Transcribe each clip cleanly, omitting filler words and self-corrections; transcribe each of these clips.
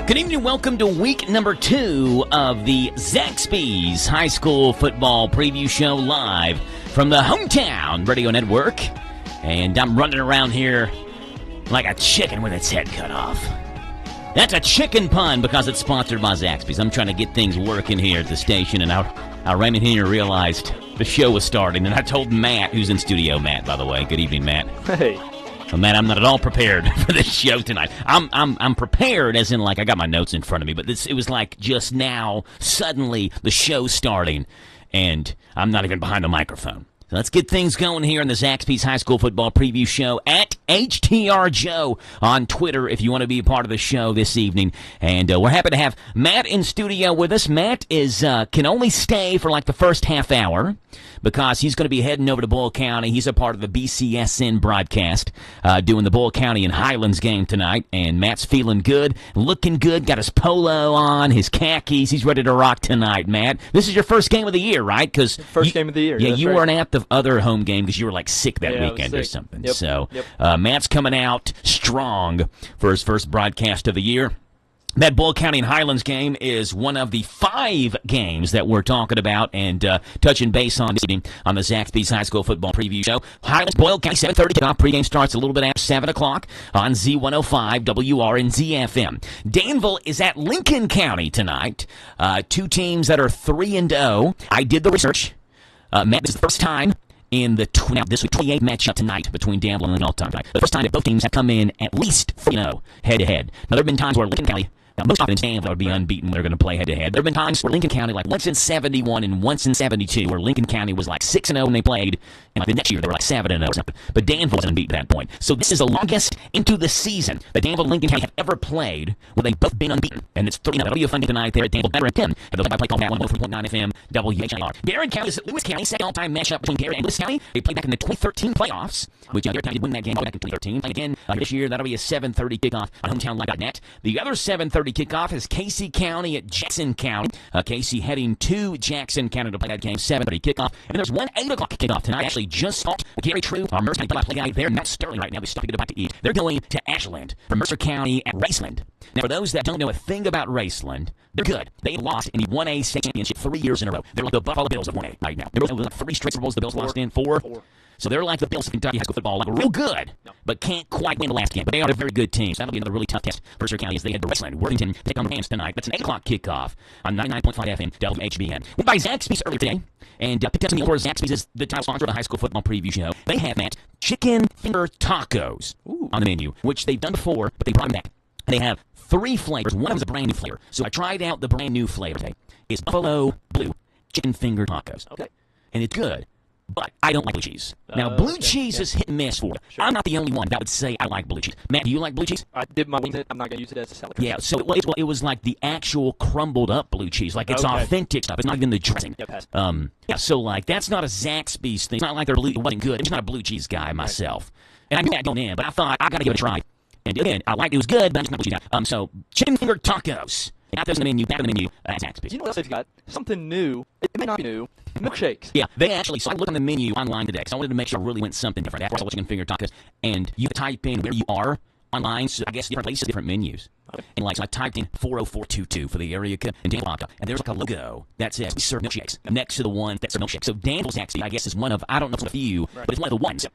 Good evening. Welcome to week number 2 of the Zaxby's High School Football Preview Show live from the Hometown Radio Network. And I'm running around here like a chicken with its head cut off. That's a chicken pun because it's sponsored by Zaxby's. I'm trying to get things working here at the station, and I ran in here and realized the show was starting. And I told Matt, who's in studio, Matt, by the way. Good evening, Matt. Hey. So, Matt, I'm not at all prepared for this show tonight. I'm prepared as in, like, I got my notes in front of me, but it was like just now, suddenly, the show's starting, and I'm not even behind the microphone. So let's get things going here in the Zaxby's High School Football Preview Show at HTR Joe on Twitter if you want to be a part of the show this evening. And we're happy to have Matt in studio with us. Matt can only stay for like the first half hour because he's going to be heading over to Boyle County. He's a part of the BCSN broadcast doing the Boyle County and Highlands game tonight. And Matt's feeling good, looking good, got his polo on, his khakis. He's ready to rock tonight, Matt. This is your first game of the year, right? First game of the year. Yeah, you right. weren't at the other home game because you were like sick that weekend or something. Yep. So Matt's coming out strong for his first broadcast of the year. That Boyle County and Highlands game is one of the 5 games that we're talking about and touching base on this evening on the Zaxby's High School Football Preview Show. Highlands, Boyle County, 7:30 kickoff. Pregame starts a little bit after 7 o'clock on Z105, WHIR, and ZFM. Danville is at Lincoln County tonight. 2 teams that are 3-0. I did the research. Matt, this is the first time in the 28th matchup tonight between Danville and Lincoln all-time tonight. The first time that both teams have come in at least 3-0 head-to-head. Now, there have been times where Lincoln County, most often Danville would be unbeaten when they're going to play head-to-head. There have been times where Lincoln County, like once in 71 and once in 72, where Lincoln County was like 6-0 when they played, and like the next year they were like 7-0 or something. But Danville wasn't unbeaten at that point. So this is the longest into the season that Danville and Lincoln County have ever played where they've both been unbeaten. And it's 3-0. That'll be a fun game tonight there at Danville. Better at 10. And they'll play call that 103.9 FM, WHIR. Garrett County is at Lewis County, second all-time matchup between Garrett and Lewis County. They played back in the 2013 playoffs, which Garrett County did win that game back in 2013. And again, this year, that'll be a 7:30 kickoff on hometownlive.net. The other 7:30 kickoff is Casey County at Jackson County. Casey heading to Jackson County to play that game, 7:30 kickoff. And there's one 8 o'clock kickoff tonight. Actually, just saw Gary True, our Mercer County play guy there, Matt Sterling right now. They stopped to get a bite to eat. They're going to Ashland from Mercer County at Raceland. Now, for those that don't know a thing about Raceland, they're good. They lost in the 1A state championship 3 years in a row. They're like the Buffalo Bills of 1A right now. They're like 3 straight Super Bowls the Bills lost in, 4. So they're like the Bills of Kentucky high school football, like real good, but can't quite win the last game. But they are a very good team. So that'll be another really tough test for Mercer County as they head to Raceland. Worthington take on the Rams tonight. That's an 8 o'clock kickoff on 99.5 FM, WHBN. Went by Zaxby's earlier today, and picked up some more. Zaxby's is the title sponsor of the High School Football Preview Show. They have, Matt, chicken finger tacos on the menu, which they've done before, but they brought them back. They have 3 flavors. One of them is a brand new flavor. So I tried out the brand new flavor today. It's Buffalo Blue chicken finger tacos. Okay. And it's good. But I don't like blue cheese. Now, blue cheese is hit and miss for me. Sure. I'm not the only one that would say I like blue cheese. Matt, do you like blue cheese? I did my wings in it. I'm not going to use it as a salad. Yeah, so it was like the actual crumbled up blue cheese. Like it's authentic stuff. It's not even the dressing. Yeah, so like that's not a Zaxby's thing. It's not like their blue wasn't good. I'm just not a blue cheese guy myself. And I knew that going in, but I thought I got to give it a try. And again, I liked it. It was good, but I'm just not a blue cheese guy. So chicken finger tacos. Got those in the menu, back in the menu at Zaxby's. You know what else they've got? Something new. It may not be new. Milkshakes. Yeah, they actually, so I looked on the menu online today because I wanted to make sure I really went something different. After I saw chicken finger tacos, and you type in where you are online, so I guess different places, different menus. Okay. And like, so I typed in 40422 for the area code, and Danville, and there's like a logo that says we serve milkshakes next to the one that serves milkshakes. So Danville's actually, I guess, is one of, I don't know if it's a few, but it's one of the ones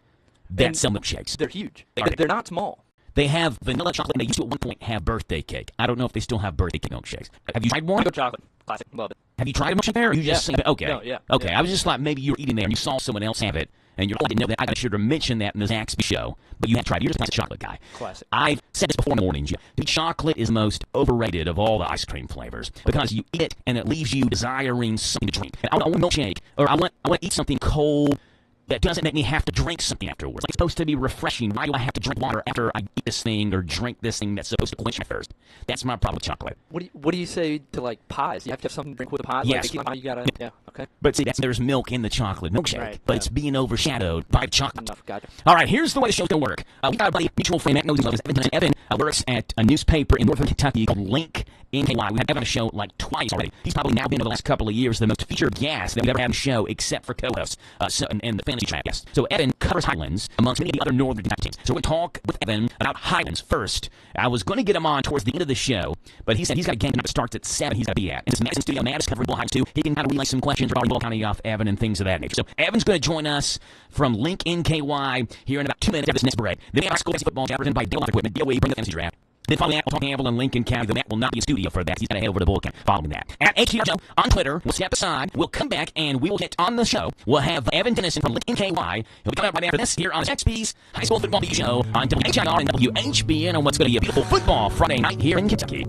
that sell milkshakes. They're huge. They're not small. They have vanilla chocolate, and they used to at one point have birthday cake. I don't know if they still have birthday cake milkshakes. Have you tried one? Good chocolate. Classic. Love it. Have you tried a milkshake there? Or you just okay. No, yeah. Okay, yeah. I was just like, maybe you were eating there and you saw someone else have it, and you're like, I didn't know that. I should have mentioned that in the Zaxby show, but you had tried it. You're just a classic chocolate guy. Classic. I've said this before in the mornings. Dude, chocolate is the most overrated of all the ice cream flavors because you eat it and it leaves you desiring something to drink. And I want a milkshake, or I want to eat something cold that doesn't make me have to drink something afterwards. Like it's supposed to be refreshing. Why do I have to drink water after I eat this thing or drink this thing that's supposed to quench my thirst? That's my problem with chocolate. What do you say to like pies? You have to have something to drink with a pie? Yes. Like, you gotta, yeah. Okay. But see, there's milk in the chocolate milkshake, Right, but yeah. it's being overshadowed by chocolate. Enough. Gotcha. All right, here's the way the show's going to work. We got a buddy, mutual friend, Matt knows him well. Evan works at a newspaper in northern Kentucky called Link NKY. We've had Evan on a show like twice already. He's probably now been over the last couple of years the most featured guest that we've ever had on the show, except for co-hosts and the fantasy chat guests. So Evan covers Highlands amongst many of the other northern Kentucky teams. So we're going to talk with Evan about Highlands first. I was going to get him on towards the end of the show, but he said he's got a game that starts at 7 he's got to be at. And it's Madison studio. Matt is covering Bull Highlands too. He can kind of relay some questions regarding Bull County off Evan and things of that nature. So Evan's going to join us from Link NKY here in about 2 minutes after this next break. Then we have our school football presented by Dale Equipment. DOE, bring the fantasy draft. Then following that, we'll talk Campbell and Lincoln County. The Matt will not be in studio for that. He's got to head over to Bull County following that. At HDR Show on Twitter, we'll step aside. We'll come back and we will get on the show. We'll have Evan Dennison from Lincoln KY. He'll be coming up right after this here on the XP's High School Football Beat Show on WHIR and WHBN on what's going to be a beautiful football Friday night here in Kentucky.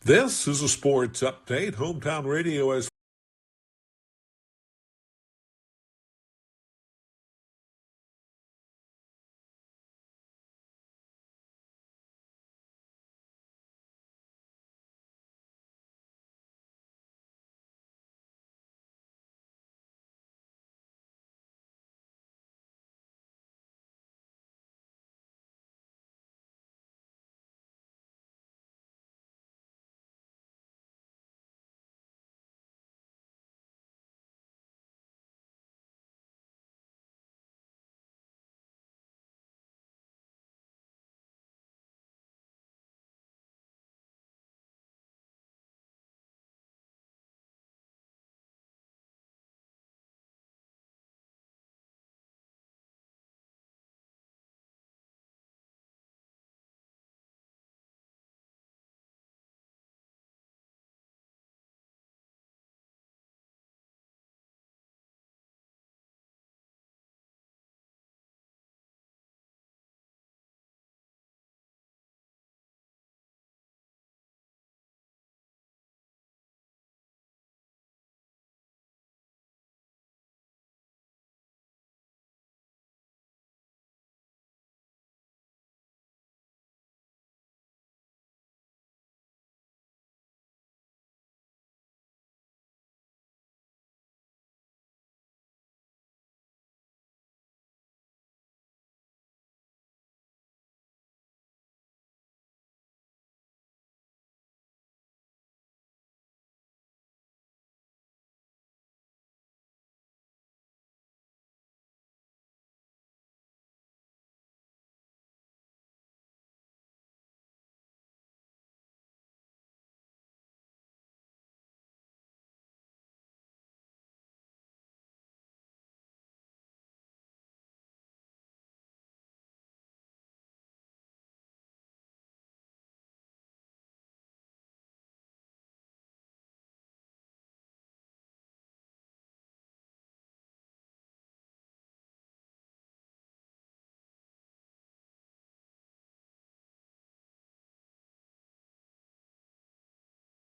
This is a sports update. Hometown Radio has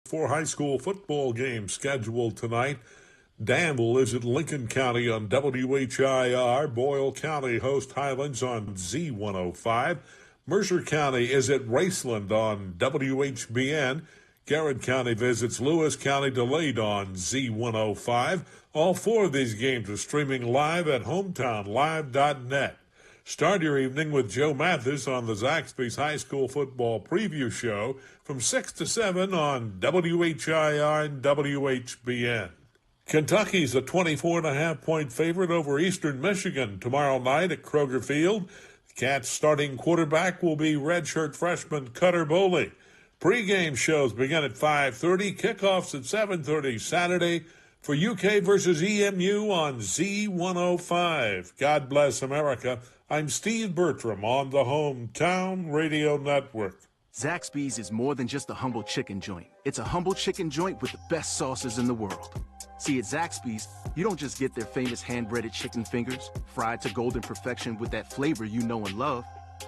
four high school football games scheduled tonight. Danville is at Lincoln County on WHIR. Boyle County host Highlands on Z105. Mercer County is at Raceland on WHBN. Garrett County visits Lewis County delayed on Z105. All four of these games are streaming live at hometownlive.net. Start your evening with Joe Mathis on the Zaxby's High School Football Preview Show from 6 to 7 on WHIR and WHBN. Kentucky's a 24.5-point favorite over Eastern Michigan tomorrow night at Kroger Field. The Cats' starting quarterback will be redshirt freshman Cutter Boley. Pre-game shows begin at 5:30, kickoffs at 7:30 Saturday for UK versus EMU on Z105. God bless America. I'm Steve Bertram on the Hometown Radio Network. Zaxby's is more than just a humble chicken joint. It's a humble chicken joint with the best sauces in the world. See, at Zaxby's, you don't just get their famous hand-breaded chicken fingers, fried to golden perfection with that flavor you know and love.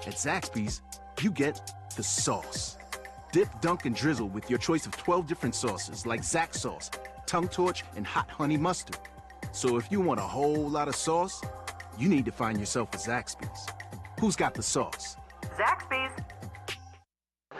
At Zaxby's, you get the sauce. Dip, dunk, and drizzle with your choice of 12 different sauces like Zax sauce, tongue torch, and hot honey mustard. So if you want a whole lot of sauce, you need to find yourself a Zaxby's. Who's got the sauce? Zaxby's.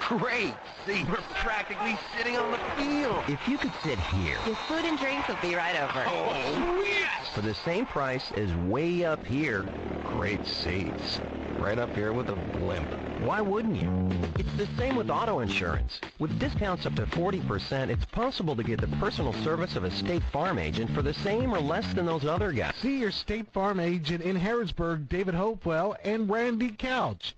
Great. See, we're practically sitting on the field. If you could sit here. Your food and drinks will be right over. Oh, yes! For the same price as way up here. Great seats. Right up here with a blimp. Why wouldn't you? It's the same with auto insurance. With discounts up to 40%, it's possible to get the personal service of a State Farm agent for the same or less than those other guys. See your State Farm agent in Harrisburg, David Hopewell, and Randy Couch.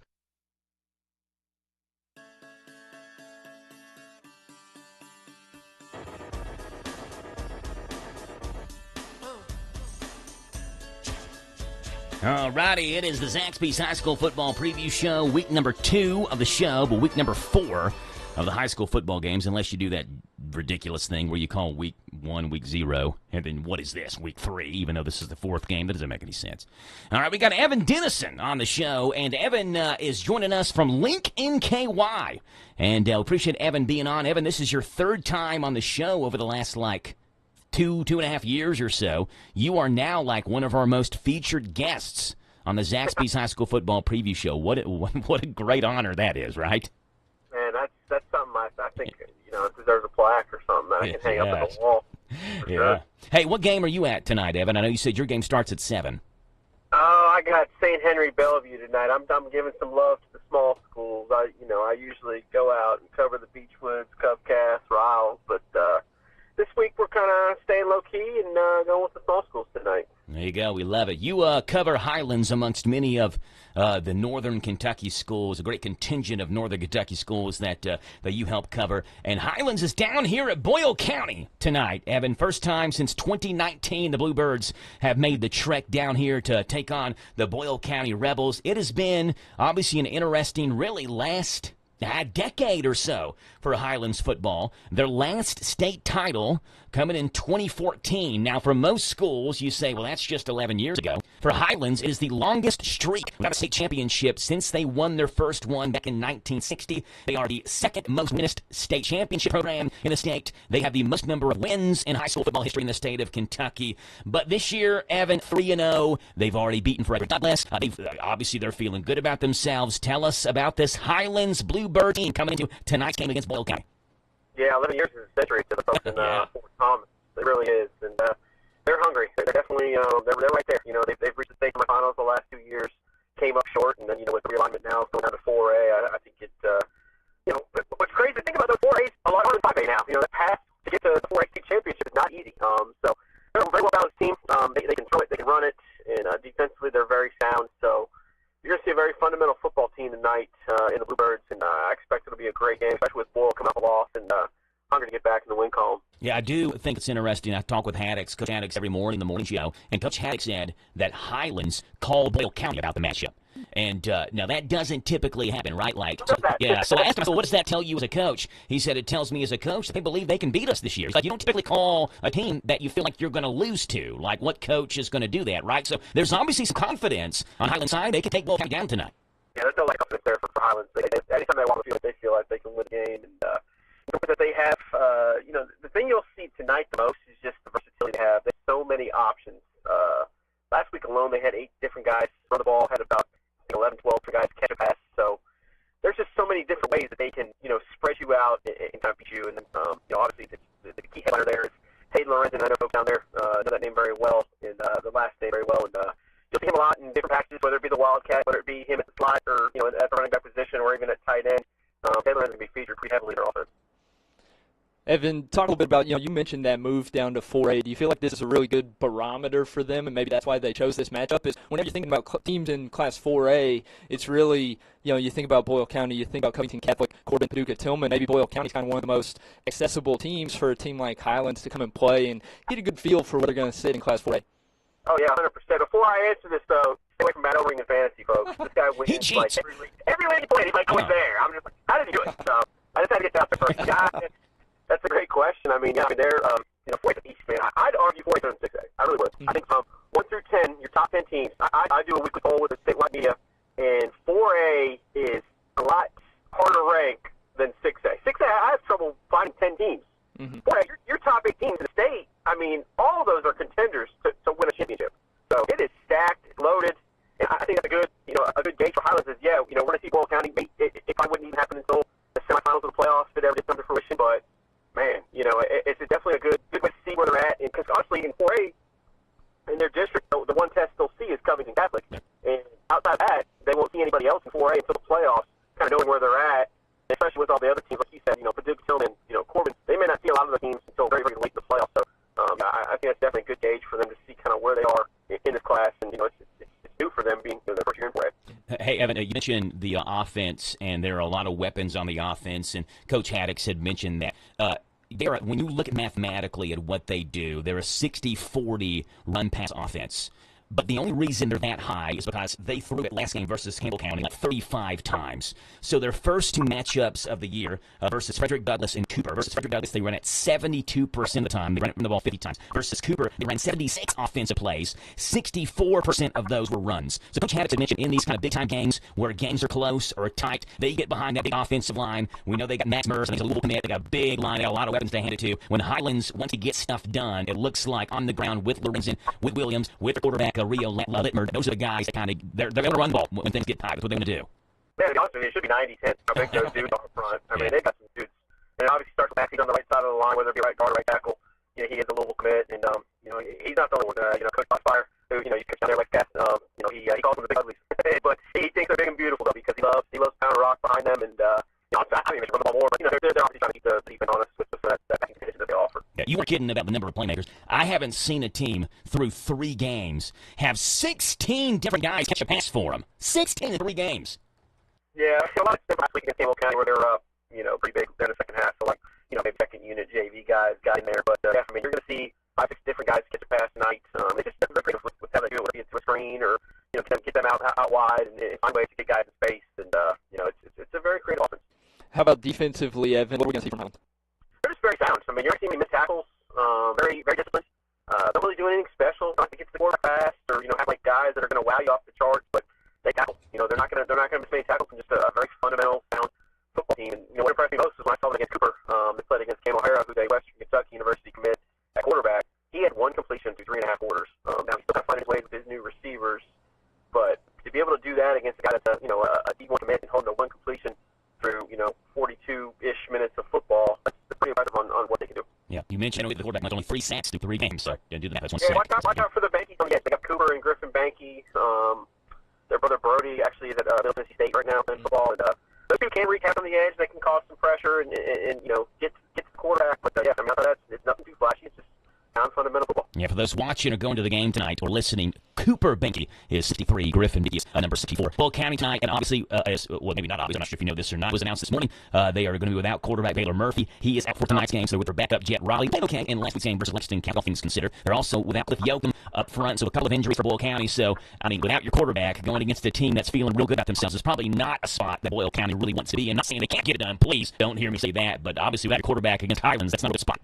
All righty, it is the Zaxby's High School Football Preview Show, week number 2 of the show, but week number 4 of the high school football games, unless you do that ridiculous thing where you call week 1 week 0, and then what is this, week 3, even though this is the 4th game. That doesn't make any sense. All right, we got Evan Dennison on the show, and Evan is joining us from Lincoln, KY, and we appreciate Evan being on. Evan, this is your 3rd time on the show over the last, 2.5 years or so. You are now one of our most featured guests on the Zaxby's High School Football Preview Show. What a great honor that is, right? Man, that's something I think it deserves a plaque or something that I can hang up on the wall. Yeah. Sure. Hey, what game are you at tonight, Evan? I know you said your game starts at 7. Oh, I got St. Henry Bellevue tonight. I'm giving some love to the small schools. I usually go out and cover the Beechwoods, Cubcasts, Riles, but this week we're kind of staying low-key and going with the small schools tonight. There you go. We love it. You cover Highlands amongst many of the northern Kentucky schools, a great contingent of northern Kentucky schools that you help cover. And Highlands is down here at Boyle County tonight. Evan, first time since 2019 the Bluebirds have made the trek down here to take on the Boyle County Rebels. It has been obviously an interesting, really last decade or so for Highlands football. Their last state title coming in 2014. Now, for most schools, you say, well, that's just 11 years ago. For Highlands, it is the longest streak without a state championship since they won their first one back in 1960. They are the second most winningest state championship program in the state. They have the most number of wins in high school football history in the state of Kentucky. But this year, Evan, 3-0. They've already beaten Frederick Douglass. Obviously, they're feeling good about themselves. Tell us about this Highlands Bluebird team coming into tonight's game against Boyle County. Yeah, 11 years is a century to the folks in Fort Thomas. It really is, and they're hungry. They're definitely they're right there. They've reached the state semifinals the last 2 years, came up short, and then with the realignment now going down to 4A, I think it. What's crazy to think about those 4A's a lot harder than 5A now. The path to get to the 4A state championship is not easy. So they're a very well balanced team. They can throw it, they can run it, and defensively they're very sound. So you're going to see a very fundamental football team tonight in the Bluebirds, and I expect it'll be a great game, especially with Boyle coming off a loss and hungry to get back in the win column. Yeah, I do think it's interesting. I talk with Haddix, Coach Haddix, every morning in the morning show, and Coach Haddix said that Highlands called Boyle County about the matchup. And now that doesn't typically happen, right? So I asked him, what does that tell you as a coach? He said, it tells me as a coach that they believe they can beat us this year. He's like, you don't typically call a team that you feel like you're going to lose to. Like, what coach is going to do that, right? So there's obviously some confidence on Highlands' side. They can take Boyle County down tonight. Yeah, there's no confidence there for Highlands. Anytime they walk the field, they feel like they can win the game. And that they have, the thing you'll see tonight the most is just the versatility they have. There's so many options. Last week alone, they had 8 different guys run the ball, had about 11, 12 different guys catch a pass. So there's just so many different ways that they can, spread you out and kind of beat you. And then, obviously, the key headliner there is Hayden Lorenzen. I know folks down there know that name very well, and the last name very well. And you'll see him a lot in different packages, whether it be the Wildcat, whether it be him at the slot, or at the running back position, or even at tight end. Hayden Lorenzen can be featured pretty heavily in their offense. Evan, talk a little bit about, you mentioned that move down to 4A. Do you feel like this is a really good barometer for them, and maybe that's why they chose this matchup? Is whenever you're thinking about teams in Class 4A, it's really, you think about Boyle County, you think about Covington Catholic, Corbin, Paducah, Tillman. Maybe Boyle County is kind of one of the most accessible teams for a team like Highlands to come and play and get a good feel for where they're going to sit in Class 4A. Oh, yeah, 100%. Before I answer this, though, stay away from Matt Overing in fantasy, folks. This guy wins every league he plays. He's like, there. I'm just like, how did he do it? So I just had to get that out there first. That's a great question. I mean, they're, 4A East, man. I'd argue 4A better than 6A. I really would. I think from 1 through 10, your top 10 teams, I do a weekly poll with the statewide media, and 4A is a lot harder rank than 6A. 6A, I have trouble finding 10 teams. 4A, your top 8 teams in the state, I mean, all of those are contenders to win a championship. So it is stacked, it's loaded, and I think that's a good gauge for Highlands is, we're going to see Boyle County. It probably wouldn't even happen until the semifinals of the playoffs if it ever gets come to fruition. But man, it's definitely a good way to see where they're at. Because honestly, in 4A, in their district, the one test they'll see is Covington Catholic, and outside of that, they won't see anybody else in 4A until the playoffs, kind of knowing where they're at. Especially with all the other teams, like you said, Paducah, Tillman, Corbin, they may not see a lot of the teams until very, very late in the playoffs. So I think that's definitely a good gauge for them to see kind of where they are in this class, and it's new for them being their first year in 4A. Hey, Evan, you mentioned the offense, and there are a lot of weapons on the offense, and Coach Haddix had mentioned that. When you look at mathematically at what they do, they're a 60-40 run-pass offense. But the only reason they're that high is because they threw it last game versus Campbell County like 35 times. So their first two matchups of the year versus Frederick Douglass and Cooper. Versus Frederick Douglass, they run it 72% of the time. They run the ball 50 times. Versus Cooper, they ran 76 offensive plays. 64% of those were runs. So Coach Haddix had mentioned in these kind of big-time games where games are close or tight, they get behind that big offensive line. We know they got Max Murs, and he's a Louisville commit. They got a big line. They got a lot of weapons to hand it to. When Highlands, once he gets stuff done, it looks like on the ground with Lorenzen, with Williams, with the quarterback, Rio Littmer. Those are the guys that kind of, they're going to run ball when things get tight. That's what they're going to do. Man, to be honest with you, it should be 90-10. I think those dudes up front. I mean, they've got some dudes. And it obviously starts with Maxie on the right side of the line, whether it be right guard or right tackle. He is a Louisville commit, and he's not the only one. Coach Crossfire, who you coach down there like that. He calls them the big uglies, but he thinks they're big and beautiful though because he loves pound rock behind them, and I don't even run the ball more, but they're obviously trying to keep the defense honest with that backing condition that they offer. Yeah, you were kidding about the number of playmakers. I haven't seen a team through 3 games have 16 different guys catch a pass for them. 16 in 3 games. Yeah, a lot of stuff last week against Campbell County where they were up, pretty big there in the second half. So maybe second unit JV guys got in there, but yeah, I mean, you're going to see 5-6 different guys catch a pass tonight. They just they're creative with how they do it, whether it's to a screen or get them out wide and find ways to get guys in space, and it's a very creative offense. How about defensively, Evan? What are we going to see from Highlands? They're just very sound. I mean, you're seeing me miss tackles, very, very disciplined. Don't really do anything special. Not to get to the quarterback fast, or have like guys that are going to wow you off the charts, but they tackle. They're not going to miss many tackles from just a very fundamental, sound football team. And what impressed me most is when I saw them against Cooper. They played against Cam O'Hara, who's a Western Kentucky University commit at quarterback. He had 1 completion through 3.5 quarters. Now he's still got to find his way with his new receivers, but to be able to do that against a guy that's a D1 commit and hold to 1 completion through 42-ish minutes of football, that's pretty impressive on what they can do. Yeah, you mentioned the quarterback might only 3 sacks through 3 games, so didn't do that. That's 1 sack. sack. Watch out for the Bankies on the edge. They got Cooper and Griffin Banky. Their brother Brody actually is at Middle Tennessee State right now playing football, and those two can wreak havoc on the edge. They can cause some pressure and get to the quarterback. But yeah, I mean, outside that, it's nothing too flashy. It's just sound fundamental football. Yeah, for those watching or going to the game tonight or listening, Cooper Benke is 63, Griffin Benke is number 64. Bull County tonight, and obviously, maybe not obvious, I'm not sure if you know this or not, was announced this morning. They are going to be without quarterback Baylor Murphy. He is out for tonight's game, so with their backup Jet Raleigh, played okay in last week's game versus Lexington, all things considered. They're also without Cliff Yoakum up front, so a couple of injuries for Boyle County. So, I mean, without your quarterback going against a team that's feeling real good about themselves is probably not a spot that Boyle County really wants to be. I'm not saying they can't get it done. Please don't hear me say that, but obviously without your quarterback against Highlands, that's not a good spot.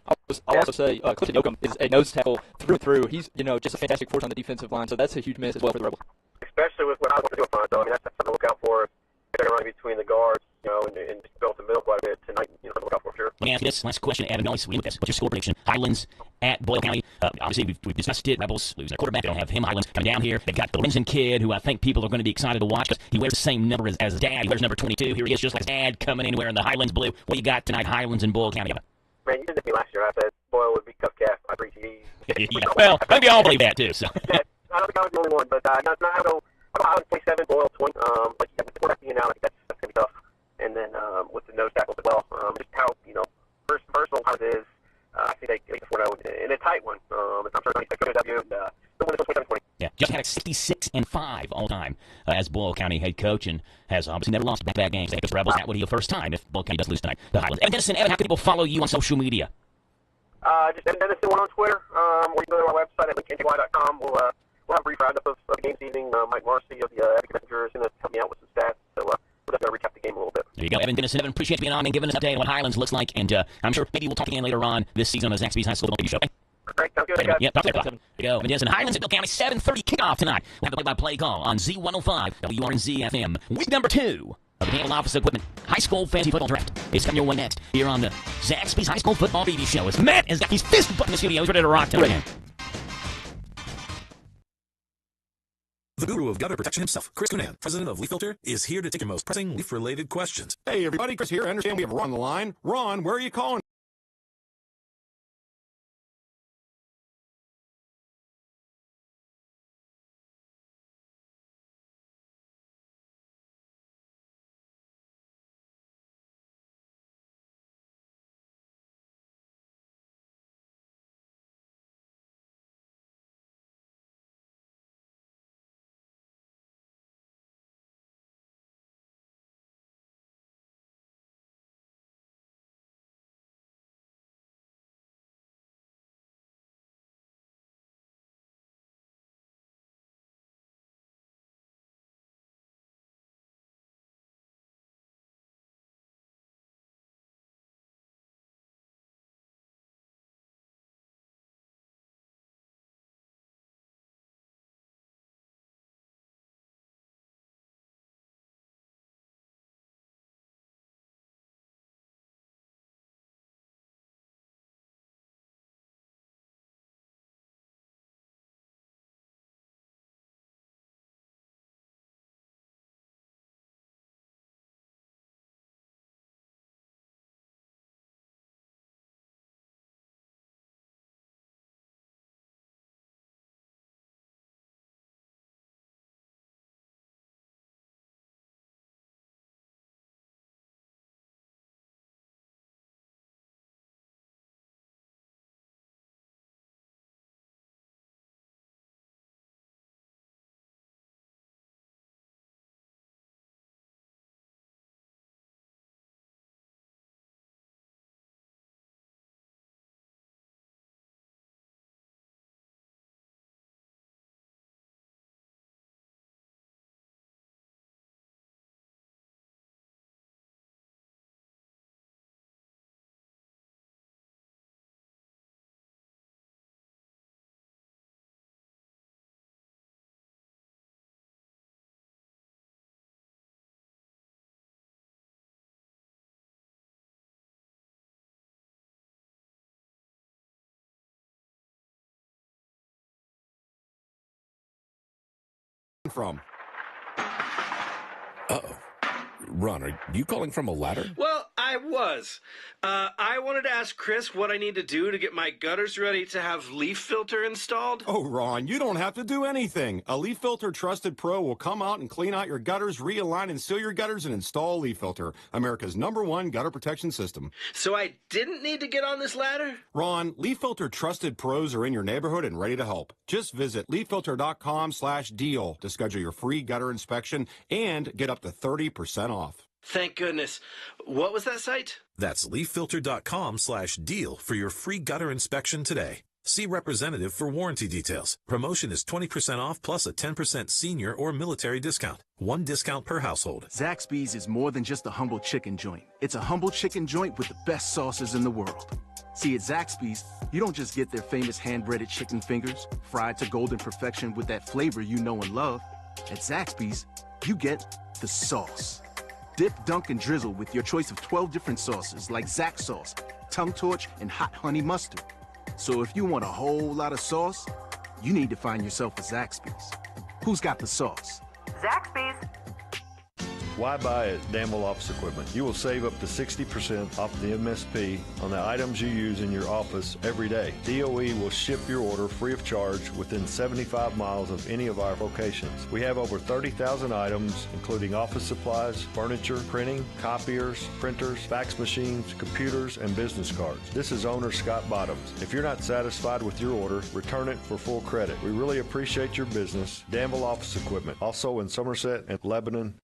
I'll also say Clifton Yoakum is a nose tackle through and through. He's, just a fantastic force on the defensive line, so that's a huge miss as well for the Rebels. Especially with what I want to do up front, so I mean, that's something to look out for. They're running between the guards, and just built the middle quite a bit tonight, to look out for sure. Let me ask you this last question, Adam. What's your score prediction? Highlands at Boyle County. Obviously, we've discussed it. Rebels losing their quarterback. They don't have him. Highlands coming down here. They've got the Lorenzen kid, who I think people are going to be excited to watch because he wears the same number as his dad. He wears number 22. Here he is, just like his dad, coming in wearing the Highlands blue. What you got tonight, Highlands and Boyle County? Man, you did this to me last year. I said Boyle would be tough calf. I agree to you. Yeah, well, I think we all believe that, too. So. Yeah, I don't think I was the only one, but not I'll go Highlands 27, Boyle 20. Like you got the quarterback being out, that's going to be tough. And then with the nose tackles as well, just how, personal how it is, I think they get the 4-0 in a tight one. I'm sure they're going to get a W. The win is 27-20. Yeah, just had a 66-5 all time as Boyle County head coach, and has obviously never lost back-to-back games. They just Rebels. That would be the first time if Boyle County does lose tonight. The Highlands. Evan Dennison, how can people follow you on social media? Just Evan Dennison on Twitter, or you can go to our website at linkny.com. We'll have a brief roundup of the game this evening. Mike Marcy of the Advocate Messenger is going to help me out with some stats, so we'll definitely recap the game a little bit. There you go, Evan Dennison. Evan, appreciate you being on and giving us an update on what Highlands looks like, and I'm sure maybe we'll talk again later on this season on the Zaxby's High School Football Show. Okay? All right, sounds good. Yeah, talk to you. There you go. Evan Dennison, Highlands at Bill County, 7:30 kickoff tonight. We'll have the play-by-play call on Z105, WRNZ FM. Week number 2 of the Danville Office Equipment High School Fantasy Football Draft. It's coming your way next here on the Zaxby's High School Football TV Show. As Matt has got his fist in the studio. He's ready to rock tonight. The guru of gutter protection himself, Chris Cunan, president of Leaf Filter, is here to take your most pressing leaf-related questions. Hey, everybody, Chris here. I understand we have Ron on the line. Ron, where are you calling? From? Uh-oh. Ron, are you calling from a ladder? Well, I was. I wanted to ask Chris what I need to do to get my gutters ready to have leaf filter installed. Oh, Ron, you don't have to do anything. A Leaf Filter Trusted Pro will come out and clean out your gutters, realign and seal your gutters, and install Leaf Filter, America's #1 gutter protection system. So I didn't need to get on this ladder? Ron, Leaf Filter Trusted Pros are in your neighborhood and ready to help. Just visit leaffilter.com/deal to schedule your free gutter inspection and get up to 30% off. Thank goodness. What was that site? That's leaffilter.com/deal for your free gutter inspection today. See representative for warranty details. Promotion is 20% off plus a 10% senior or military discount. One discount per household. Zaxby's is more than just a humble chicken joint. It's a humble chicken joint with the best sauces in the world. See, at Zaxby's, you don't just get their famous hand-breaded chicken fingers, fried to golden perfection with that flavor you know and love. At Zaxby's, you get the sauce. Dip, dunk, and drizzle with your choice of 12 different sauces like Zax sauce, tongue torch, and hot honey mustard. So if you want a whole lot of sauce, you need to find yourself a Zaxby's. Who's got the sauce? Zaxby's. Why buy at Danville Office Equipment? You will save up to 60% off the MSP on the items you use in your office every day. DOE will ship your order free of charge within 75 miles of any of our locations. We have over 30,000 items, including office supplies, furniture, printing, copiers, printers, fax machines, computers, and business cards. This is owner Scott Bottoms. If you're not satisfied with your order, return it for full credit. We really appreciate your business. Danville Office Equipment, also in Somerset and Lebanon.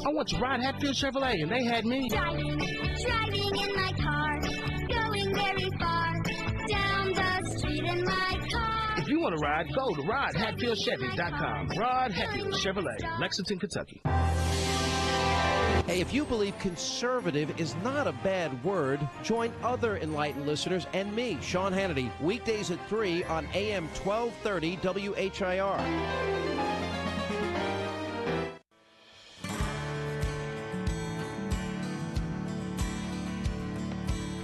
I went to ride Hatfield Chevrolet, and they had me driving in my car, going very far, down the street in my car. If you want to ride, go to ridehatfieldchevy.com. Ride Hatfield Chevrolet, Lexington, Kentucky. Hey, if you believe conservative is not a bad word, join other enlightened listeners and me, Sean Hannity, weekdays at 3 on AM 1230 WHIR.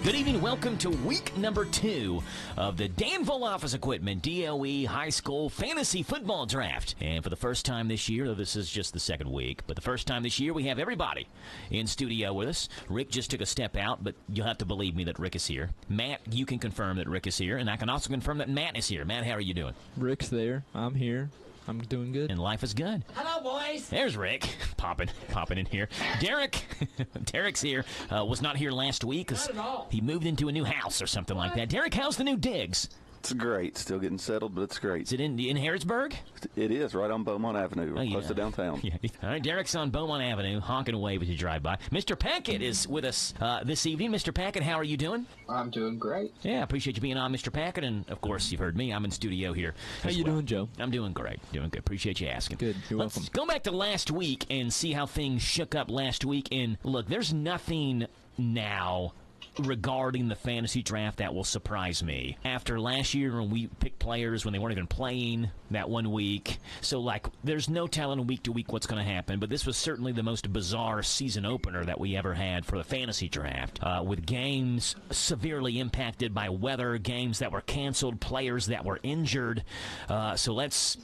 Good evening. Welcome to week number 2 of the Danville Office Equipment DOE High School Fantasy Football Draft. And for the first time this year, though this is just the second week, but the first time this year, we have everybody in studio with us. Rick just took a step out, but you'll have to believe me that Rick is here. Matt, you can confirm that Rick is here, and I can also confirm that Matt is here. Matt, how are you doing? Rick's there. I'm here. I'm doing good. And life is good. Hello, boys. There's Rick, popping in here. Derek's here. Was not here last week because he moved into a new house or something like that. Derek, how's the new digs? It's great. Still getting settled, but it's great. Is it in Harrodsburg? It is, right on Beaumont Avenue, close to downtown. Yeah. All right, Derek's on Beaumont Avenue, honking away as you drive by. Mr. Packett is with us this evening. Mr. Packett, how are you doing? I'm doing great. Yeah, appreciate you being on, Mr. Packett. And, of course, you've heard me. I'm in studio here. How you doing, Joe? I'm doing great. Doing good. Appreciate you asking. Good. You're welcome. Let's go back to last week and see how things shook up last week. And, look, there's nothing now regarding the fantasy draft that will surprise me. After last year when we picked players when they weren't even playing that one week, so like there's no telling week to week what's going to happen, but this was certainly the most bizarre season opener that we ever had for the fantasy draft, with games severely impacted by weather, games that were canceled, players that were injured. So let's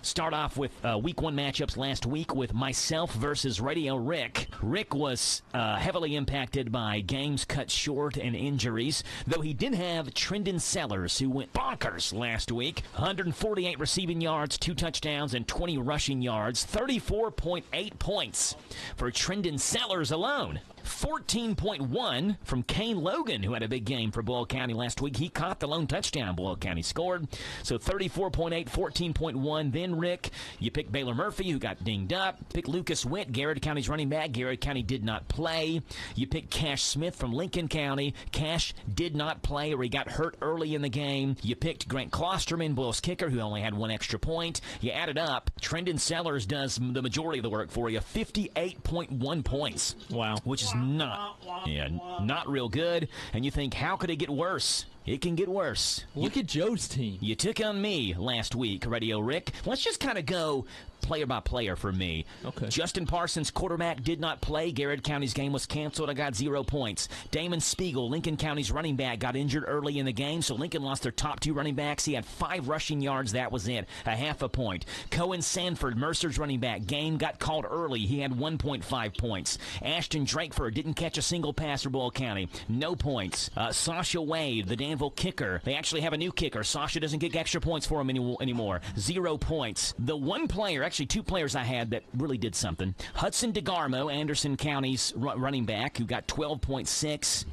start off with week 1 matchups last week with myself versus Radio Rick. Rick was heavily impacted by games cut short and injuries, though he did have Trendon Sellers, who went bonkers last week. 148 receiving yards, 2 touchdowns, and 20 rushing yards. 34.8 points for Trendon Sellers alone. 14.1 from Kane Logan, who had a big game for Boyle County last week. He caught the lone touchdown Boyle County scored. So 34.8, 14.1. Then, Rick, you picked Baylor Murphy, who got dinged up. Picked Lucas Witt, Garrett County's running back. Garrett County did not play. You picked Cash Smith from Lincoln County. Cash did not play, or he got hurt early in the game. You picked Grant Klosterman, Boyle's kicker, who only had 1 extra point. You added up. Trendon Sellers does the majority of the work for you. 58.1 points. Wow. Which is not real good. And you think, how could it get worse? It can get worse. Look at Joe's team. You took on me last week, Radio Rick. Let's just kind of go player by player for me. Okay. Justin Parsons, quarterback, did not play. Garrett County's game was canceled. I got 0 points. Damon Spiegel, Lincoln County's running back, got injured early in the game, so Lincoln lost their top 2 running backs. He had 5 rushing yards. That was it. A half a point. Cohen Sanford, Mercer's running back, game got called early. He had 1.5 points. Ashton Drakeford didn't catch a single pass for Boyle County. No points. Sasha Wade, the Danville kicker. They actually have a new kicker. Sasha doesn't get extra points for him anymore. 0 points. The one player, actually 2 players I had that really did something. Hudson DeGarmo, Anderson County's running back, who got 12.6.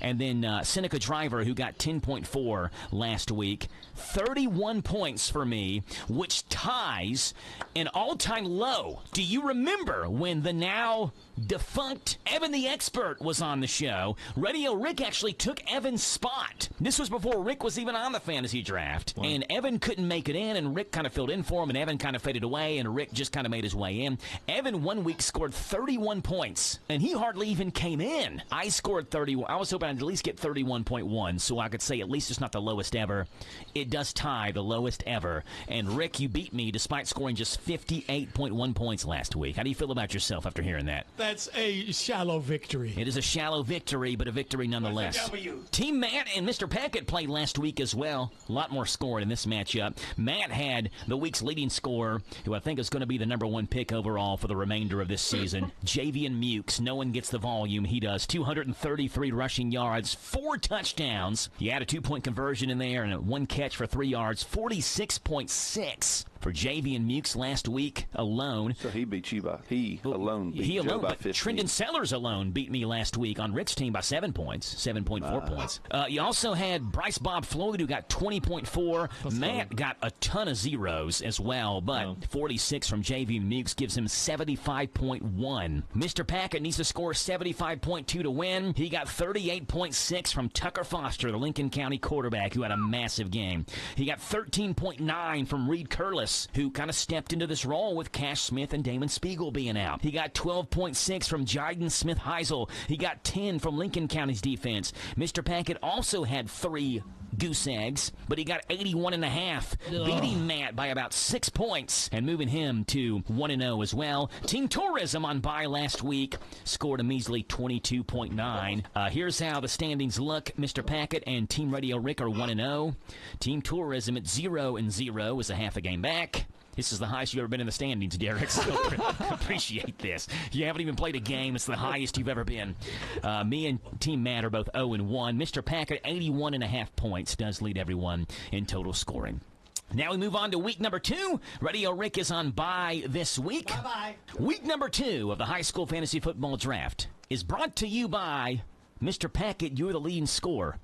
And then Seneca Driver, who got 10.4 last week. 31 points for me, which ties an all-time low. Do you remember when the now defunct Evan the Expert was on the show? Radio Rick actually took Evan's spot. This was before Rick was even on the fantasy draft. Wow. And Evan couldn't make it in, and Rick kind of filled in for him, and Evan kind of faded away, and Rick just kind of made his way in. Evan one week scored 31 points, and he hardly even came in. I scored 31. I was hoping I'd at least get 31.1, so I could say at least it's not the lowest ever. It does tie the lowest ever. And Rick, you beat me despite scoring just 58.1 points last week. How do you feel about yourself after hearing that? That's a shallow victory. It is a shallow victory, but a victory nonetheless. Team Matt and Mr. Packett played last week as well. A lot more scoring in this matchup. Matt had the week's leading scorer, who I think is going to be the #1 pick overall for the remainder of this season. Javian Mukes. No one gets the volume. He does. 233 rushing yards, 4 touchdowns. You add a 2-point conversion in there and 1 catch for 3 yards. 46.6 for Javian Mukes last week alone. So he beat you by alone beat Joe by 15. Trendon Sellers alone beat me last week on Rick's team by 7 points, 7.4 points. You also had Bryce Bob Floyd, who got 20.4. Matt got a ton of zeros as well, but 46 from Javian Mukes gives him 75.1. Mr. Packett needs to score 75.2 to win. He got 38.6 from Tucker Foster, the Lincoln County quarterback, who had a massive game. He got 13.9 from Reed Curlis, who kind of stepped into this role with Cash Smith and Damon Spiegel being out. He got 12.6 from Jiden Smith Heisel. He got 10 from Lincoln County's defense. Mr. Packett also had 3 Goose Eggs, but he got 81.5, beating Matt by about 6 points and moving him to 1-0 as well. Team Tourism on bye last week scored a measly 22.9. Here's how the standings look. Mr. Packett and Team Radio Rick are 1-0. Team Tourism at 0-0 is a half a game back. This is the highest you've ever been in the standings, Derek, so appreciate this. You haven't even played a game. It's the highest you've ever been. Me and Team Matt are both 0-1. Mr. Packard, 81.5 points, does lead everyone in total scoring. Now we move on to week number 2. Radio Rick is on bye this week. Bye-bye. Week number 2 of the high school fantasy football draft is brought to you by Mr. Packett. You're the leading scorer.